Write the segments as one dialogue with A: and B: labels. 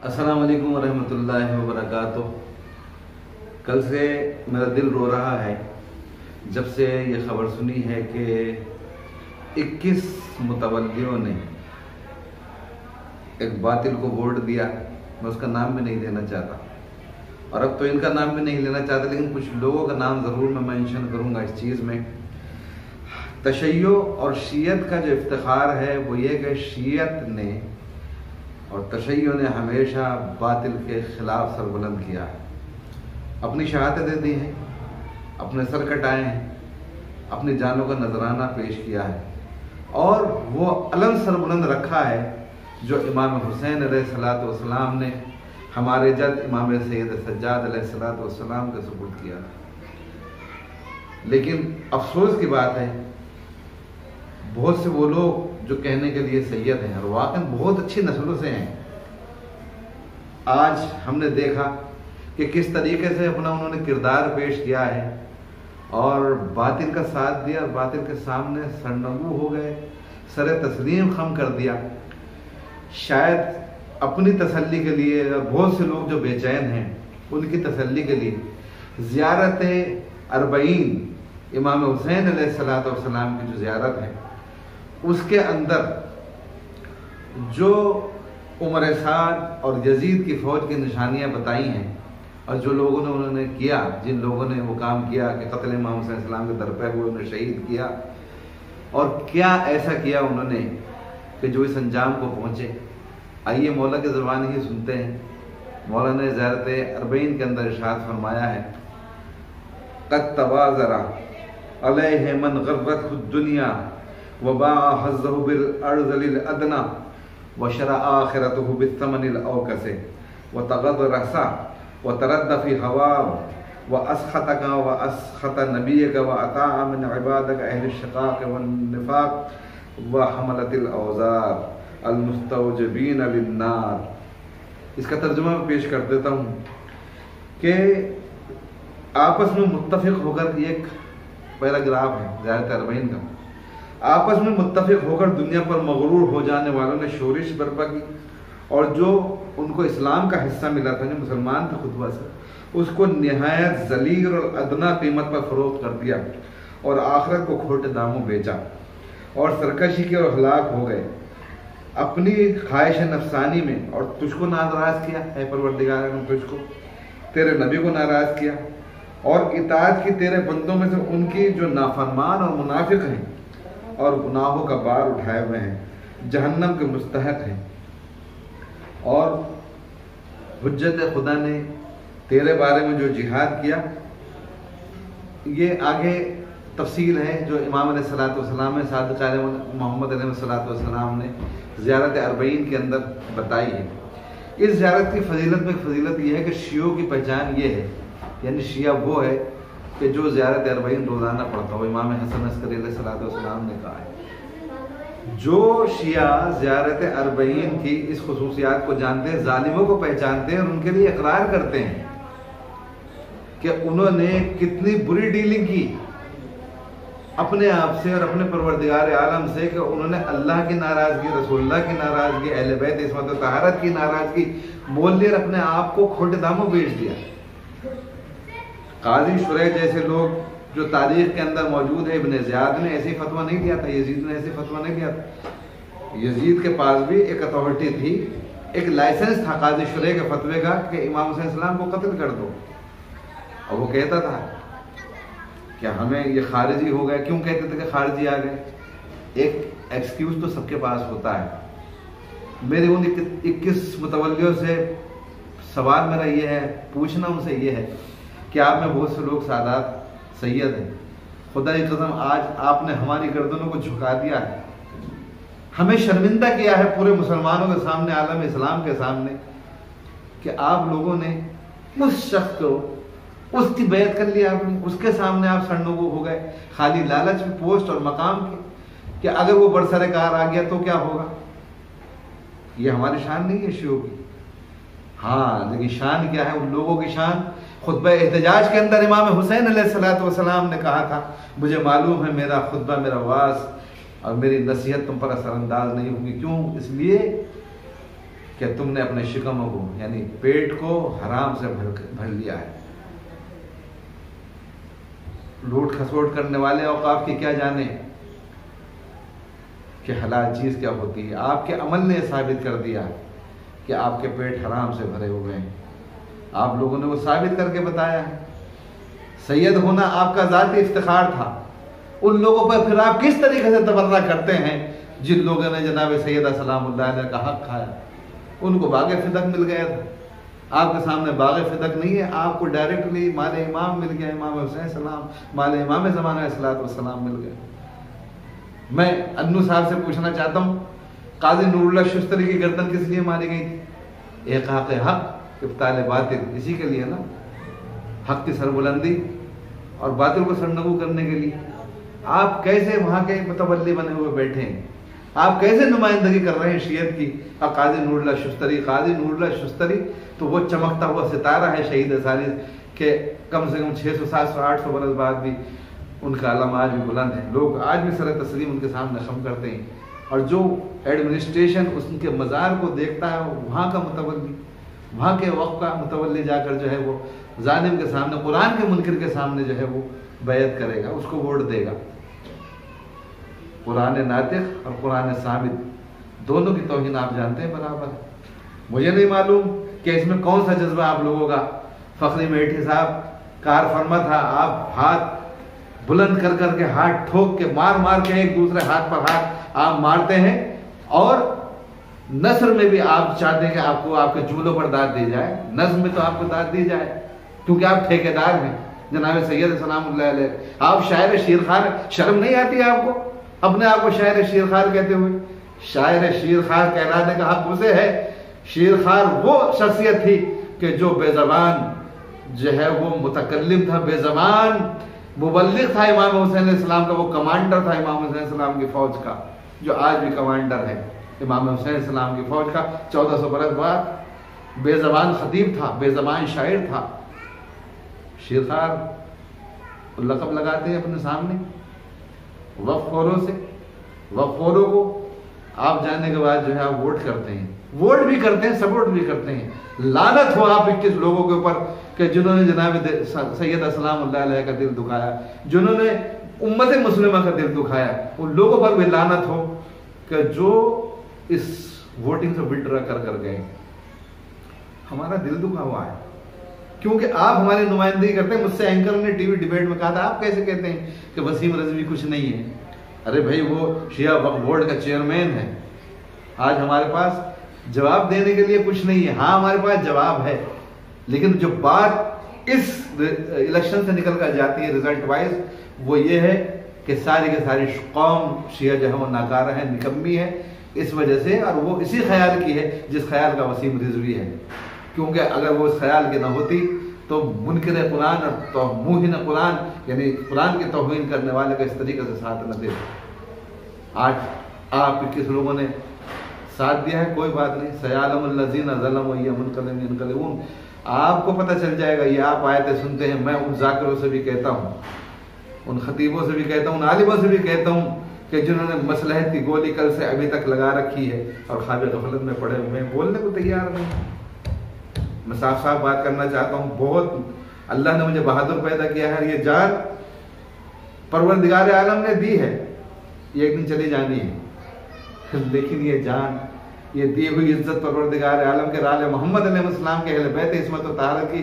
A: अस्सलाम वालेकुम वरहमतुल्लाहि वबरकातुह। कल से मेरा दिल रो रहा है जब से ये खबर सुनी है कि 21 मुतवल्लियों ने एक बातिल को वोट दिया। मैं उसका नाम भी नहीं लेना चाहता और अब तो इनका नाम भी नहीं लेना चाहता, लेकिन कुछ लोगों का नाम ज़रूर मैं मेंशन करूँगा इस चीज़ में। तशय्यो और शीयत का जो इफ्तिखार है वो ये कि शीयत ने और तशय्यो ने हमेशा बातिल के ख़िलाफ़ सर बुलंद किया है, अपनी शहादतें दी हैं, अपने सर कटाए हैं, अपनी जानों का नजराना पेश किया है और वो अलम सर बुलंद रखा है जो इमाम हुसैन अलैहिस्सलाम ने हमारे जद इमाम सैयद सज्जाद अलैहिस्सलाम के सुपुर्द किया। लेकिन अफसोस की बात है बहुत से वो लोग जो कहने के लिए सैयद हैं और वाकई बहुत अच्छी नस्लों से हैं, आज हमने देखा कि किस तरीके से अपना उन्होंने किरदार पेश किया है और बातिल का साथ दिया और बातिल के सामने सरनगू हो गए, सर तस्लीम खम कर दिया। शायद अपनी तसल्ली के लिए और बहुत से लोग जो बेचैन हैं उनकी तसल्ली के लिए ज़ियारत अर्बईन इमाम हुसैन अलैहिस्सलाम की जो ज़ियारत है उसके अंदर जो उमर साद और यजीद की फ़ौज की निशानियां बताई हैं और जो लोगों ने उन्होंने किया, जिन लोगों ने वो काम किया कि कत्ल इमाम हुसैन सलाम के दर पे हुए उन्हें शहीद किया और क्या ऐसा किया उन्होंने कि जो इस अंजाम को पहुँचे। आइए मौला की ज़ुबान ही सुनते हैं। मौला ने ज़ियारत अर्बईन के अंदर इरशाद फरमाया है, क़द तवाज़रा अलैहि मन ग़र्रतहु दुनिया व बाअ हज़्ज़हु बिल अर्ज़िल अदना व शरा आखिरतहु बिस्समनिल औकसे व तग़द्दरसा व तरद्द फ़ी हवाह व अस्ख़तका व अस्ख़त नबिय्यका व अताअ मिन इबादिका अहल शिक़ाक़ व निफ़ाक़ व हमलतिल औज़ार अल मुस्तौजिबीन लिन्नार। इसका तर्जुमा मैं पेश कर देता हूँ कि आपस में मुत्तफ़िक़ होकर, एक पैराग्राफ है ज़ियारत अर्बईन का, आपस में मुत्तफ़िक़ होकर दुनिया पर मगरूर हो जाने वालों ने शोरिश बर्पा की और जो उनको इस्लाम का हिस्सा मिला था, जो मुसलमान थे खुतबा से, उसको निहायत ज़लील और अदना कीमत पर फ़रोख्त कर दिया और आखिरत को खोटे दामों बेचा और सरकशी के और हलाक हो गए अपनी ख्वाहिश नफसानी में। और तुझको नाराज़ किया है परवरदिगार ने, तुझको तेरे नबी को नाराज़ किया और इताअत की तेरे बंदों में से उनकी जो नाफरमान और मुनाफिक हैं और गुनाहों का बार उठाए हुए हैं, जहन्नम के मुस्तहक हैं। और हुज्जत खुदा ने तेरे बारे में जो जिहाद किया, ये आगे तफसील है जो इमाम अलैहिस्सलाम ने सादिक़ मोहम्मद अलैहिस्सलाम ने ज़ियारत अर्बईन के अंदर बताई है। इस ज़ियारत की फजीलत में फजीलत यह है कि शियों की पहचान ये है, यानी शिया वो है कि जो ज़ियारत अर्बईन रोज़ाना पढ़ता हो। इमाम हसन अस्करी अलैहिस्सलाम ने कहा है, जो शिया ज़ियारत अर्बईन की इस खुसूसियात को जानते हैं, जालिमों को पहचानते हैं और उनके लिए इकरार करते हैं कि उन्होंने कितनी बुरी डीलिंग की अपने आप से और अपने परवरदिगार आलम से, कि उन्होंने अल्लाह की नाराज़गी, रसूलुल्लाह की नाराज़गी, अहले बैत इस्मत व तहारत की नाराज़गी मोल लेकर अपने आप को खोटे दामों बेच दिया। काजी शुरैह जैसे लोग जो तारीख के अंदर मौजूद है, इब्न ज़ियाद ने ऐसे फतवा नहीं दिया था, यजीद ने ऐसे फतवा नहीं दिया था। यजीद के पास भी एक अथॉरिटी थी, एक लाइसेंस था काजी शुरैह के फतवे का कि इमाम हुसैन सलाम को कत्ल कर दो, और वो कहता था क्या हमें ये खारिजी हो गए। क्यों कहते थे कि खारिजी आ गए? एक एक्सक्यूज तो सबके पास होता है। मेरे उन 21 मुतवल्लियों से सवाल मेरा ये है, पूछना उनसे ये है कि आप में बहुत से लोग सादात सैयद हैं, खुदा की कसम आज आपने हमारी गर्दनों को झुका दिया है, हमें शर्मिंदा किया है पूरे मुसलमानों के सामने, आलम इस्लाम के सामने, कि आप लोगों ने उस शख्स को, उसकी बैत कर लिया आपने, उसके सामने आप सरनगू हो गए खाली लालच में, पोस्ट और मकाम के, कि अगर वो बरसरकार आ गया तो क्या होगा। ये हमारी शान नहीं है शियों की। हाँ, लेकिन शान क्या है उन लोगों की शान? खुतबा एहतजाज के अंदर इमाम हुसैन अलैहिस्सलाम ने कहा था, मुझे मालूम है मेरा खुतबा, मेरा वाज और मेरी नसीहत तुम पर असरअंदाज नहीं होगी। क्यों? इसलिए कि तुमने अपने शिकमों को यानी पेट को हराम से भर लिया है। लूट खसोट करने वाले औकाफ की क्या जाने कि हलाल चीज क्या होती है। आपके अमल ने साबित कर दिया कि आपके पेट हराम से भरे हुए हैं। आप लोगों ने वो साबित करके बताया है। सैयद होना आपका ज़ाती इफ्तिखार था। उन लोगों पर फिर आप किस तरीके से तबर्रा करते हैं जिन लोगों ने जनाब सैयदा सलामुल्लाह अलैह का हक खाया। उनको बाग़े फिदक मिल गया था, आपके सामने बाग़े फिदक नहीं है, आपको डायरेक्टली माले इमाम मिल गया, इमाम हुसैन सलाम माले इमाम ज़माना सलाम मिल गया। मैं अन्नू साहब से पूछना चाहता हूँ, काजी नूरुल्लाह शुस्तरी की गर्दन किस लिए मारी गई थी? इहक़ाक़ हक़ इब्ताल बातिल, इसी के लिए ना, हक़ की सरबुलंदी और बातिल को सरनगू करने के लिए। आप कैसे वहाँ के मुतवल्ली बने हुए बैठे हैं? आप कैसे नुमाइंदगी कर रहे हैं शियत की? काजी नूरुल्लाह शुस्तरी, काजी नूरुल्लाह शुस्तरी तो वो चमकता हुआ सितारा है शहीद सालिस के कम से कम 600 700 800 बरस बाद भी उनका आलम आज भी बुलंद है। लोग आज भी सर तस्लीम उनके सामने खम करते हैं। और जो एडमिनिस्ट्रेशन उनके मज़ार को देखता है, वहाँ का मुतवल्ली, वहाँ के वक्त का मुतवल्ली जाकर जो है वो जालिम के सामने, कुरान के मुनकिर के सामने जो है वो बैत करेगा, उसको वोट देगा। कुरान नातिक और कुरान साबित दोनों की तौहीन आप जानते हैं बराबर। मुझे नहीं मालूम कि इसमें कौन सा जज्बा आप लोगों का। फखरी मेठी साहब कार फरमा था, आप हाथ बुलंद कर करके, हाथ ठोक के, मार मार के एक दूसरे हाथ पर हाथ आप मारते हैं। और नस्र में भी आप चाहते हैं कि आपको आपके जूलों पर दाद दी जाए, नज्म में तो आपको दाद दी जाए, क्योंकि आप ठेकेदार हैं जनाब सैयद सलामुल्लाह अलैह। आप शायर शीरखार, शर्म नहीं आती है आपको अपने आप को शायर शीरखार कहते हुए? शायर शीरखार कहलाने का हक उसे है। शीरखार वो शख्सियत थी कि जो बेज़बान जो है वो मुतकल्लिम था, बेज़बान मुबल्लिग था इमाम हुसैन अलैहिस्सलाम का, वो कमांडर था इमाम हुसैन अलैहिस्सलाम की फौज का, जो आज भी कमांडर है इमाम हुसैन अलैहिस्सलाम की फौज का। 1400 बरस बाद बेज़बान खतीब था, बेज़बान शायर था। शीरखार लक़ब लगाते हैं अपने सामने वफ़खोरों से। वफ़खोरों को आप जानने के बाद जो है आप वोट करते हैं, वोट भी करते हैं, सपोर्ट भी करते हैं। लानत हो आप 21 लोगों के ऊपर कि जिन्होंने जनाब सैयदा सलामुल्लाह अलैह का दिल दुखाया, जिन्होंने उम्मत मुस्लिमा का दिल दुखाया। उन लोगों पर भी लानत हो कि जो इस वोटिंग से विड्रॉ कर गए। हमारा दिल दुखा हुआ है क्योंकि आप हमारी नुमाइंदगी करते हैं। मुझसे एंकर ने टीवी डिबेट में कहा था, आप कैसे कहते हैं कि वसीम रज़वी कुछ नहीं है? अरे भाई, वो शिया वक्फ बोर्ड का चेयरमैन है। आज हमारे पास जवाब देने के लिए कुछ नहीं है। हाँ, हमारे पास जवाब है, लेकिन जो बात इस इलेक्शन से निकल कर जाती है रिजल्ट वाइज, वो ये है कि सारी की सारी कौम शिया जो है वो नाकारा है, निकम्मी है इस वजह से। और वो इसी ख्याल की है जिस ख्याल का वसीम रिजवी है, क्योंकि अगर वो इस ख्याल की ना होती तो मुनकिर कुरान और तो मुहिन कुरान यानी कुरान की तौहीन करने वाले का इस तरीके से साथ न दे। आज आप किस लोगों ने साथ दिया है, कोई बात नहीं। सयालमुल्लज़ीना ज़लमू यमुनक़लिबून, आपको पता चल जाएगा। ये आप आयतें सुनते हैं, मैं उन जाकिरों से भी कहता हूँ, उन खतीबों से भी कहता हूँ, उन आलिमों से भी कहता हूँ कि जिन्होंने मसलहत की गोली कल से अभी तक लगा रखी है और ख्वाब गफलत में पड़े हुए हैं, बोलने को तैयार नहीं। मैं साफ साफ बात करना चाहता हूँ। बहुत अल्लाह ने मुझे बहादुर पैदा किया है। ये जान परवरदिगार आलम ने दी है, ये एक दिन चली जानी है, लेकिन ये जान, ये दी हुई इज्जत परवरदिगार आलम के राले मोहम्मद अलैहिस्सलाम के अहले बैत इस्मत और तहारत की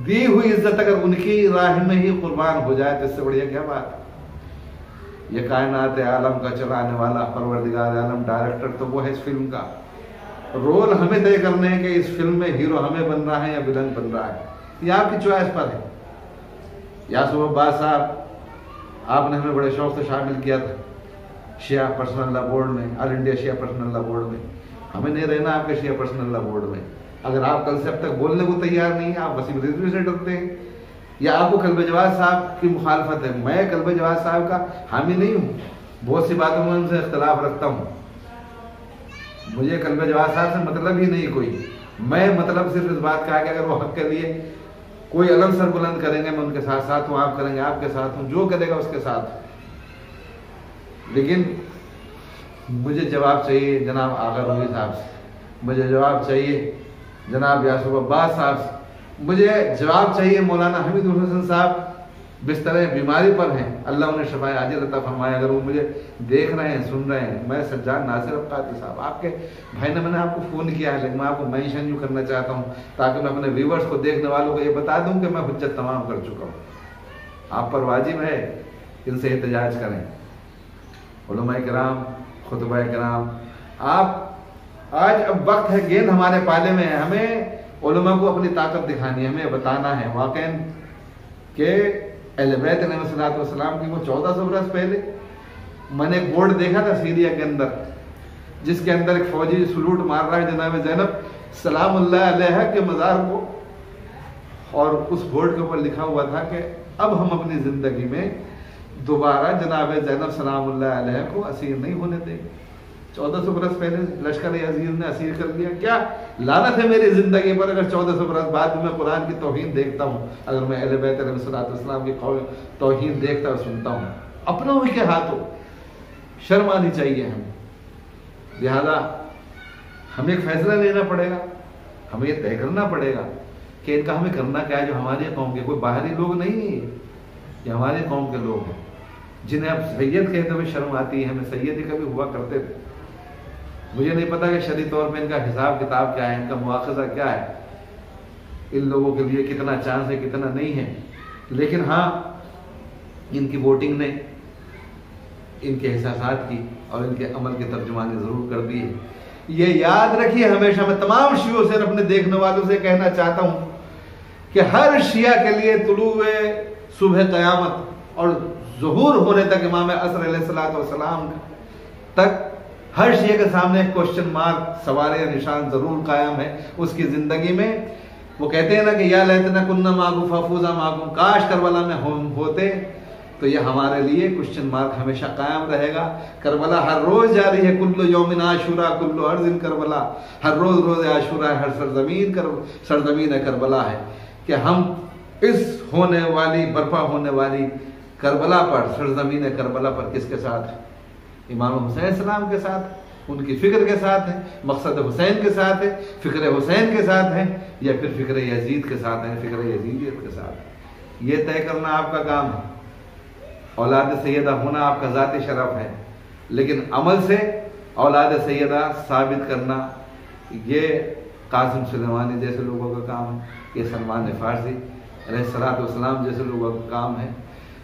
A: दी हुई इज्जत अगर उनकी राह में ही कुर्बान हो जाए तो इससे बढ़िया क्या बात। ये कायनात आलम का चलाने वाला परवरदिगार आलम, डायरेक्टर तो वो है इस फिल्म का। रोल हमें तय करने हैं कि इस फिल्म में हीरो हमें बन रहा है या विलन बन रहा है, ये आपकी चॉइस पर है। यासूब अब्बास साहब, आपने हमें बड़े शौक से शामिल किया था शिया पर्सनल लॉ बोर्ड में, ऑल इंडिया शिया पर्सनल लॉ बोर्ड में। हमें नहीं रहना आपके शिया पर्सनल लॉ बोर्ड में। अगर आप कल से अब तक बोलने को तैयार नहीं है, आप वसीम रिजवी से डरते हैं या आपको कल्बे जवाद साहब की मुखालफत है। मैं कल्बे जवाद साहब का हामी नहीं हूँ, बहुत सी बातों में उनसे इख्तलाफ रखता हूँ। मुझे कल्बे जवाद साहब से मतलब ही नहीं कोई। मैं मतलब सिर्फ इस बात का है कि अगर वो हक के लिए कोई अलग सर बुलंद करेंगे, मैं उनके साथ साथ हूँ, आप करेंगे आपके साथ हूँ, जो करेगा उसके साथ। लेकिन मुझे जवाब चाहिए जनाब आगा रूही साहब से। मुझे जवाब चाहिए जनाब यासूफ अब्बास साहब से, मुझे जवाब चाहिए मौलाना हमीदुल हसन साहब बिस्तर बीमारी पर हैं, अल्लाह उन्हें शफाए आजिल अता फरमाए। अगर वो मुझे देख रहे हैं, सुन रहे हैं, मैं सज्जाद नासिर अब्बासी साहब आपके भाई ने, मैंने आपको फ़ोन किया है, लेकिन मैं आपको मेंशन यूँ करना चाहता हूँ ताकि मैं अपने व्यूवर्स को, देखने वालों को ये बता दूँ कि मैं हुज्जत तमाम कर चुका हूँ। आप पर वाजिब है इनसे एहतजाज करें। उलमाए किराम, खुतबा किराम, आप आज अब वक्त है, गेंद हमारे पाले में है, हमें उलमा को अपनी ताकत दिखानी है, हमें बताना है वाकई के अहले बैत अलैहिस्सलाम की वो 1400 बरस पहले। मैंने एक बोर्ड देखा था सीरिया के अंदर, जिसके अंदर एक फौजी सलूट मार रहा है जनाब ज़ैनब सलामुल्लाह अलैहा के मज़ार को, और उस बोर्ड के ऊपर लिखा हुआ था कि अब हम अपनी ज़िंदगी में दोबारा जनाब ज़ैनब सलामुल्लाह अलैहा को असीर नहीं होने देंगे। 1400 बरस पहले लश्कर अजीज ने असीर कर लिया। क्या लानत है मेरी ज़िंदगी पर अगर 1400 बरस बाद भी मैं कुरान की तौहीन देखता हूँ, अगर मैं अहले बैत अलैहिस्सलाम की तौहीन देखता और सुनता हूँ अपनों के हाथों। शर्म आनी चाहिए हमें। लिहाजा हमें एक फैसला लेना पड़ेगा, हमें ये तय करना पड़ेगा कि इनका हमें करना क्या है। जो हमारे कौम के, कोई बाहरी लोग नहीं है, ये हमारे कौम के लोग हैं जिन्हें अब सैयद कहते हुए शर्म आती है। हमें सैयद ही कभी हुआ करते थे। मुझे नहीं पता कि शरई तौर पे इनका हिसाब किताब क्या है, इनका मुआखजा क्या है, इन लोगों के लिए कितना चांस है कितना नहीं है, लेकिन हाँ इनकी वोटिंग ने इनके एहसासात की और इनके अमल की तर्जुमानी ज़रूर कर दी है। ये याद रखिए हमेशा। मैं तमाम शियों से, अपने देखने वालों से कहना चाहता हूँ कि हर शिया के लिए तुलुए सुबह क़यामत और ज़ुहूर होने तक इमाम असर अलैहिस्सलाम तक हर शिया के सामने क्वेश्चन मार्क, सवाल या निशान जरूर कायम है उसकी जिंदगी में। वो कहते हैं ना कि या लैतना कुन्ना मागू फफूजा मागू, काश करबला में हम होते, तो ये हमारे लिए क्वेश्चन मार्क हमेशा कायम रहेगा। करबला हर रोज जा रही है, कुल्लु यौमिन आशुरा कुल्लु अर्ज़िन करबला, हर रोज रोज आशुरा है, हर सरजमीन करबला है। कि हम इस होने वाली, बर्पा होने वाली करबला पर, सरजमीन करबला पर किसके साथ है? इमाम हुसैन सलाम के साथ, उनकी फ़िक्र के साथ है, मकसद हुसैन के साथ है, फ़िक्र हुसैन के साथ है, या फिर फ़िक्र यजीद के साथ है, फ़िक्र यजीदियत के साथ है। ये तय करना आपका काम है। औलाद सैयदा होना आपका ज़ाती शरफ है, लेकिन अमल से औलाद सैयदा साबित करना ये कासिम सुलेमानी जैसे लोगों का काम है, ये सलमान फ़ारसी अलैहिस्सलाम जैसे लोगों का काम है।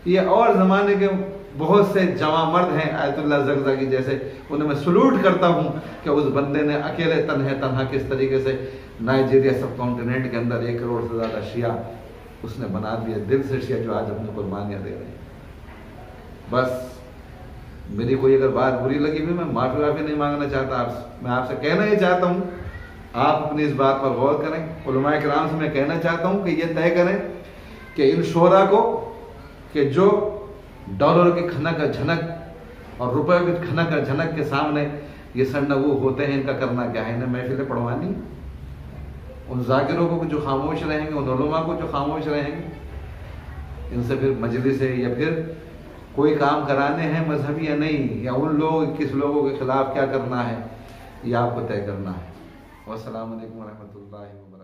A: ये और ज़माने के बहुत से जवां मर्द हैं, आयतुल्लाह ज़गज़गी जैसे, उन्हें मैं सलूट करता हूँ कि उस बंदे ने अकेले तन्हा किस तरीके से नाइजीरिया सब कॉन्टिनेंट के अंदर 1 करोड़ से ज़्यादा शिया उसने बना दिया, दिल से शिया जो आज अपनी कुर्बानियाँ दे रहे हैं। बस मेरी कोई अगर बात बुरी लगी भी, मैं माफ़ी नहीं मांगना चाहता आपसे। मैं आपसे कहना ही चाहता हूँ आप अपनी इस बात पर गौर करें। उलमाए किराम से मैं कहना चाहता हूँ कि ये तय करें कि इन शोरा को, कि जो डॉलर की खनक झनक और रुपए की खनक झनक के सामने ये सरनगू होते हैं, इनका करना क्या है? इन्हें महफिलें पढ़वानी, उन जाकिरों को जो खामोश रहेंगे, उन उलमा को जो खामोश रहेंगे, इनसे फिर मजलिस है या फिर कोई काम कराने हैं मजहबी या नहीं, या उन लोग किस लोगों के खिलाफ क्या करना है, ये आपको तय करना है। वस्सलामु अलैकुम वरहमतुल्लाहि वबरकातुहू।